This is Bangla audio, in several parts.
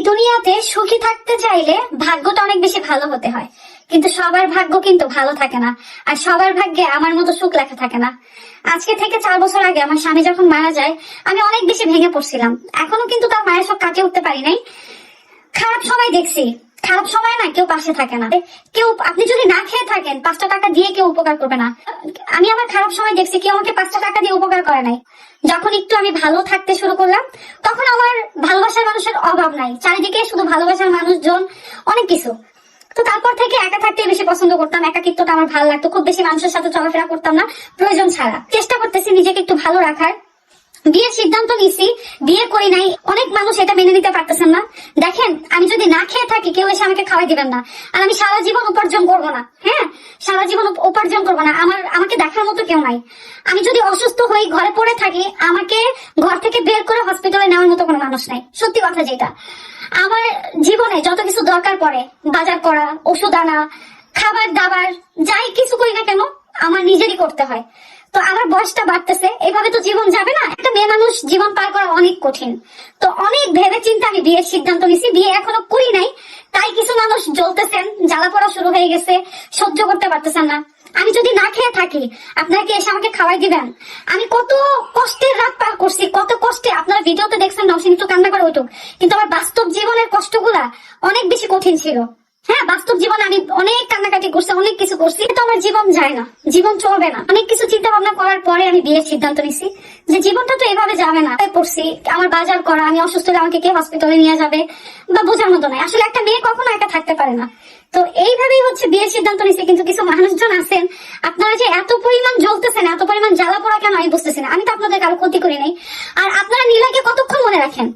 দুনিয়াতে সুখী থাকতে চাইলে ভাগ্যটা অনেক বেশি ভালো হতে হয়, কিন্তু সবার ভাগ্য কিন্তু ভালো থাকে না। আর সবার ভাগ্যে আমার মতো সুখ লেখা থাকে না। আজকে থেকে 4 বছর আগে আমার স্বামী যখন মারা যায়, আমি অনেক বেশি ভেঙে পড়ছিলাম। এখনো কিন্তু তার মায়ের সব কাটিয়ে উঠতে পারি নাই। খারাপ সময় দেখছি, খারাপ সময় না কেউ পাশে থাকে না। কেউ, আপনি যদি না খেয়ে থাকেন 5টা টাকা দিয়ে কেউ উপকার করবে না। আমি আমার খারাপ সময় দেখছি কেউ আমাকে 5টা টাকা দিয়ে উপকার করে নাই। যখন একটু আমি ভালো থাকতে শুরু করলাম, তখন আমার ভালোবাসার মানুষের অভাব নাই, চারিদিকে শুধু ভালোবাসার মানুষজন, অনেক কিছু। তো তারপর থেকে একা থাকতে বেশি পছন্দ করতাম, একাকিত্বটা আমার ভালো লাগতো। খুব বেশি মানুষের সাথে চলাফেরা করতাম না প্রয়োজন ছাড়া। চেষ্টা করতেছি নিজেকে একটু ভালো রাখার। বিয়ের সিদ্ধান্ত নিছি, বিয়ে করি নাই। অনেক মানুষ এটা মেনে নিতে পারতেছেন না। দেখেন, আমি যদি না খেয়ে থাকি কেউ এসে আমাকে খাওয়াই দিবেন না। আর আমি সারা জীবন উপার্জন করবো না। হ্যাঁ, সারা জীবন উপার্জন করবো না। আমাকে দেখার মতো কেউ নাই। আমি যদি অসুস্থ হই, ঘরে পড়ে থাকি, আমাকে ঘর থেকে বের করে হসপিটালে নেওয়ার মতো কোনো মানুষ নাই। সত্যি কথা যেটা, আমার জীবনে যত কিছু দরকার পড়ে, বাজার করা, ওষুধ আনা, খাবার দাবার, যাই কিছু করি না কেন আমার নিজেরই করতে হয়। তো আমার বয়সটা বাড়তেছে, এইভাবে তো জীবন যাবে না। একটা মেয়ে মানুষ জীবন পার করা অনেক কঠিন। তো অনেক ভেবে চিন্তে আমি বিয়ের সিদ্ধান্ত নিছি। বিয়ে এখনো করি নাই, তাই কিছু মানুষ জ্বলতেছেন, জ্বালা পড়া শুরু হয়ে গেছে, সহ্য করতে পারতেছেন না। আমি যদি না খেয়ে থাকি, আপনারা কি এসে আমাকে খাওয়াই দিবেন? আমি কত কষ্টের রাত পার করছি, কত কষ্টে। আপনারা ভিডিওতে দেখছেন নওশিন একটু কান্না করে ওইটুক, কিন্তু আমার বাস্তব জীবনের কষ্টগুলা অনেক বেশি কঠিন ছিল। হ্যাঁ, বাস্তব জীবনে আমি অনেক কান্নাকাটি করছি, অনেক কিছু করছি। তো আমার জীবন যায় না, জীবন চলবে না। অনেক কিছু চিন্তা ভাবনা করার পরে আমি বিয়ের সিদ্ধান্ত নিছি যে জীবনটা তো এভাবে যাবে না। পড়ছি, আমার বাজার করা, আমি অসুস্থ হলে আমাকে কে হসপিটালে নিয়ে যাবে বা বোঝার মতো নাই। আসলে একটা মেয়ে কখনো একা থাকতে পারে না। তো এইভাবেই হচ্ছে বিয়ের সিদ্ধান্ত নিছি। কিন্তু কিছু মানুষজন আছেন, আপনারা যে এত পরিমাণ জ্বলতেছেন, এত পরিমাণ জ্বালা পোড়া কেন আমি বুঝতেছি না। আমি তো আপনাদের কারো ক্ষতি করি নাই। আর আপনারা নীলাকে কতক্ষণ মনে রাখেন?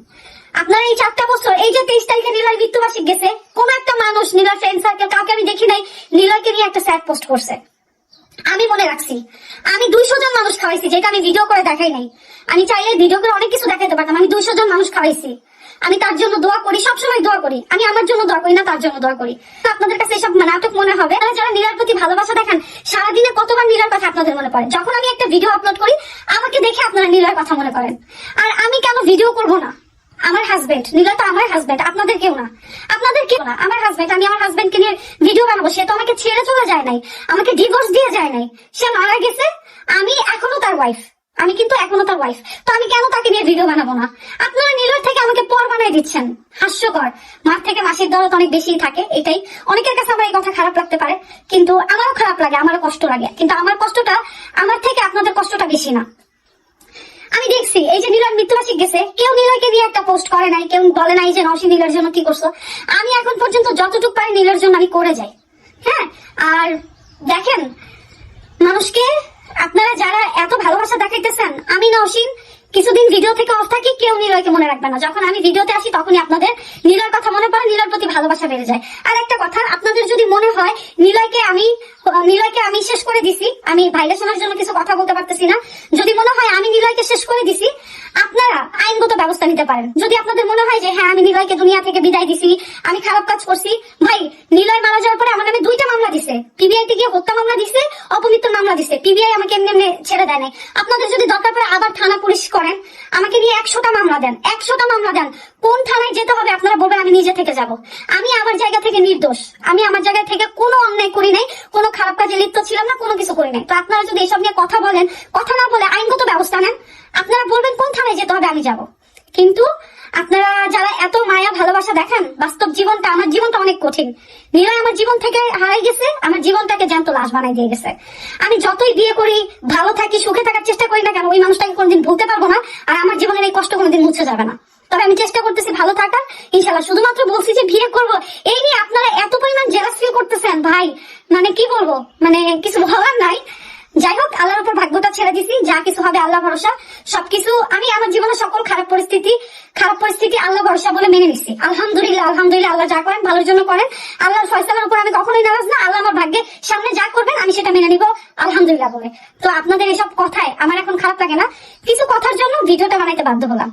আপনারা এই 4টা বছর, এই যে 23 তারিখে নীলার মৃত্যুবার্ষিক গেছে, কোন একটা মানুষ, নীলার ফ্রেন্ড সার্কেল, কাউকে আমি দেখি নাই নীলাকে নিয়ে একটা স্যাড পোস্ট করছে। আমি মনে রাখছি, আমি 200 জন মানুষ খাওয়াইছি, যেটা আমি ভিডিও করে দেখাই নাই। আমি চাইলে ভিডিও করে অনেক কিছু দেখাইতে পারতাম। আমি 200 জন মানুষ খাওয়াইছি। আমি তার জন্য দোয়া করি, সবসময় দোয়া করি। আমি আমার জন্য দোয়া করি না, তার জন্য দোয়া করি। তো আপনাদের কাছে এসব নাটক মনে হবে। যারা নীলার প্রতি ভালোবাসা দেখান, সারাদিনে কতবার নীলার কথা আপনাদের মনে পড়ে। যখন আমি একটা ভিডিও আপলোড করি, আমাকে দেখে আপনারা নীলার কথা মনে করেন। আর আমি কেন ভিডিও করবো না? আমার হাজবেন্ড, নীলা তো আমার হাজবেন্ড, আপনাদের কেউ না। আপনাদের কেউ না, আমার হাজবেন্ড। আমি আমার হাজবেন্ডকে নিয়ে ভিডিও বানাবো। সে তো আমাকে ছেড়ে চলে যায় নাই, আমাকে ডিভোর্স দিয়ে যায় নাই। সে মারা গেছে, আমি এখনো তার ওয়াইফ। আমি কিন্তু এখনো তার ওয়াইফ। তো আমি কেন তাকে নিয়ে ভিডিও বানাবো না? আপনারা নীলার থেকে আমাকে পর বানাই দিচ্ছেন। হাস্যকর। মার থেকে মাসির দরদ অনেক বেশি থাকে, এটাই। অনেকের কাছে আমার এই কথা খারাপ লাগতে পারে, কিন্তু আমারও খারাপ লাগে, আমারও কষ্ট লাগে। কিন্তু আমার কষ্টটা, আমার থেকে আপনাদের কষ্টটা বেশি না। আমি দেখছি এই যে নীলার মৃত্যুবার্ষিক গেছে, কেউ নীলাকে দিয়ে একটা পোস্ট করে নাই, কেউ বলে নাই যে নওশিন নীলার জন্য কি করছো। আমি এখন পর্যন্ত যতটুকু পারি নীলার জন্য আমি করে যাই। হ্যাঁ, আর দেখেন, মানুষকে আপনারা যারা এত ভালোবাসা দেখাইতেছেন, আমি নওশিন কিছুদিন ভিডিও থেকে অফ থাকি, কেউ নীলয়কে মনে রাখবে না। যখন আমি ভিডিওতে আসি তখনই আপনাদের নীলার কথা মনে পড়ে, নীলার প্রতি ভালোবাসা বেড়ে যায়। আর একটা কথা, আপনাদের যদি মনে হয় নীলয়কে আমি শেষ করে দিছি, আমি ভাইরাসনের জন্য কিছু কথা বলতে পারতেছি না, যদি মনে হয় আমি নীলয়কে শেষ করে দিছি, আপনারা আইনগত ব্যবস্থা নিতে পারেন। যদি আপনাদের মনে হয় যে হ্যাঁ আমি নীলয়কে দুনিয়া থেকে বিদায় দিছি, আমি খারাপ কাজ করছি, ভাই নীলয় মারা যাওয়ার পরে আমার নামে 2টা মামলা দিছে। পিবিআইতে গিয়ে হত্যা মামলা দিছে, অপমৃত্যুর মামলা দিছে। পিবিআই আমাকে এমনি এমনি ছেড়ে দেয় নাই। আপনাদের যদি দরকার পড়ে আবার থানা পুলিশ করেন, আমাকে নিয়ে 100টা মামলা দেন, 100টা মামলা দেন। কোন থানায় যেতে হবে আপনারা বলবেন, আমি নিজে থেকে যাব। আমি আমার জায়গা থেকে নির্দোষ। আমি আমার জায়গা থেকে কোনো অন্যায় করি নাই, কোনো খারাপ কাজে লিপ্ত ছিলাম না, কোনো কিছু করি নাই। তো আপনারা যদি এসব নিয়ে কথা বলেন, কথা না বলে আইনগত ব্যবস্থা নেন, আপনারা বলবেন কোন থানায় যেতে হবে, আমি যাব। কিন্তু আপনারা যারা এত মায়া ভালোবাসা দেখান, বাস্তব জীবনটা, আমার জীবনটা অনেক কঠিন। নীলয় আমার জীবন থেকে হারাই গেছে, আমার জীবনটাকে জ্যান্ত লাশ বানাই দিয়ে গেছে। আমি যতই বিয়ে করি, ভালো থাকি, সুখে থাকার চেষ্টা করি না কেন, ওই মানুষটাকে কোনোদিন ভুলতে পারবো না। আর আমার জীবনের এই কষ্ট কোনোদিন মুছে যাবে না। তবে আমি চেষ্টা করতেছি ভালো থাকার, ইনশাল্লাহ। শুধুমাত্র বলছি যে বিয়ে করবো, এই নিয়ে আপনারা এত পরিমাণ জেলাস ফিল করতেছেন ভাই, মানে কি বলবো, মানে কিছু বলার নাই। যাই হোক, আল্লাহর উপর ভাগ্যটা ছেড়ে দিছি, যা কিছু হবে আল্লাহ ভরসা। সবকিছু আমি আমার জীবনের সকল খারাপ পরিস্থিতি আল্লাহ ভরসা বলে মেনে নিছি। আলহামদুলিল্লাহ, আলহামদুলিল্লাহ। আল্লাহ যা করেন ভালোর জন্য করেন। আল্লাহর ফয়সালার উপর আমি কখনোই নারাজ না। আল্লাহ আমার ভাগ্যে সামনে যা করবেন আমি সেটা মেনে নিব আলহামদুলিল্লাহ বলে। তো আপনাদের এসব কথায় আমার এখন খারাপ লাগে না। কিছু কথার জন্য ভিডিওটা বানাইতে বাধ্য হলাম।